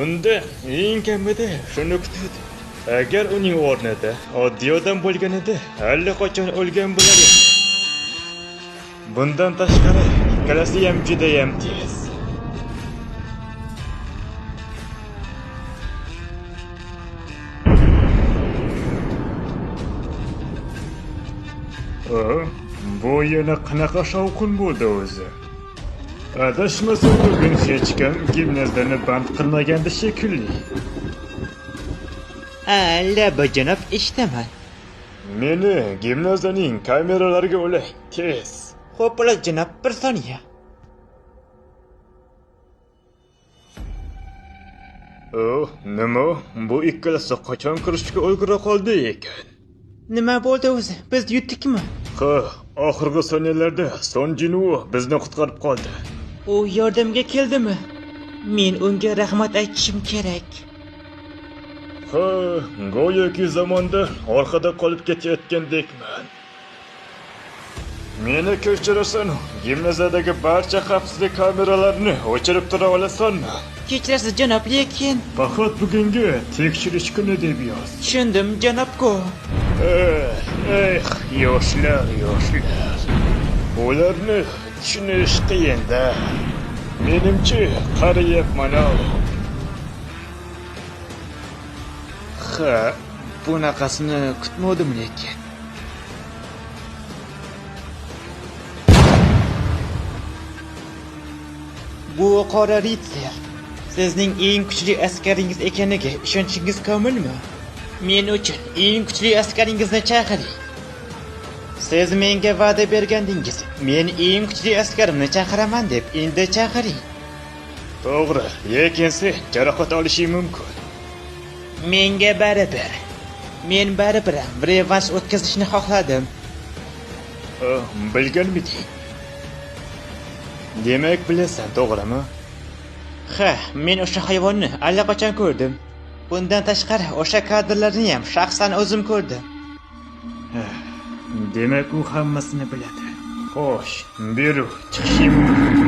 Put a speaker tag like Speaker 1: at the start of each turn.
Speaker 1: Unda eng kamida shuni kutadi. Agar uning o'rnida oddiy odam bo'lganida allaqachon o'lgan bo'lar edi. Bundan tashqari, ikkalasi ham juda ham tez. Bu yana qanaqa shovqin bo'ldi o'zi? Adashmasa bugun hech kim gimnazdani band qilmagandi shekilli.
Speaker 2: Laba janob, eshitaman.
Speaker 1: Meni gimnaziyaning kameralariga ulang, tez.
Speaker 2: Xo'p, janob, bir soniya.
Speaker 1: Nima? Bu ikkalasi qachon kirishga ulgura qoldi ekan?
Speaker 2: Nima bo'ldi o'zi? Biz yutdikmi?
Speaker 1: Ha, oxirgi soniyalarda Son Jinwoo bizni qutqarib qoldi.
Speaker 2: U yordamga keldimi? Men unga rahmat aytishim kerak.
Speaker 1: Ha, go'yoki zamonda orqada qolib ketayotgandekman. Meni kechirasan, gimnaziyadagi barcha xavfsizlik kameralarni o'chirib tura olasanmi?
Speaker 2: Kechirasiz janob, lekin
Speaker 1: Faqat bugungi tekshirish kuni deb yoz.
Speaker 2: tushundim janob-ku.
Speaker 1: Yoshlar. Ularni tushunish qiyin-da. Menimcha, qarayapman-ku.
Speaker 2: Ha, bunaqasini kutmadim lekin. Bu qora ritser sizning eng kuchli askaringiz ekaniga ishonchingiz komilmi? Men uchun eng kuchli askaringizni chaqiring. Siz menga va'da bergandingiz, men eng kuchli askarimni chaqiraman deb endi chaqiring.
Speaker 1: To'g'ri, lekin sen jarohat olishing mumkin.
Speaker 2: Menga baribir. Men baribir revansh o'tkazishni xohladim.
Speaker 1: Bilganmiding? Demak bilasan, to'g'rimi?
Speaker 2: Ha, men o'sha hayvonni allaqachon ko'rdim. Bundan tashqari o'sha kadrlarni ham shaxsan o'zim ko'rdim.
Speaker 1: Demak u hammasini biladi. Xo'sh, beru chiqishim mumkin.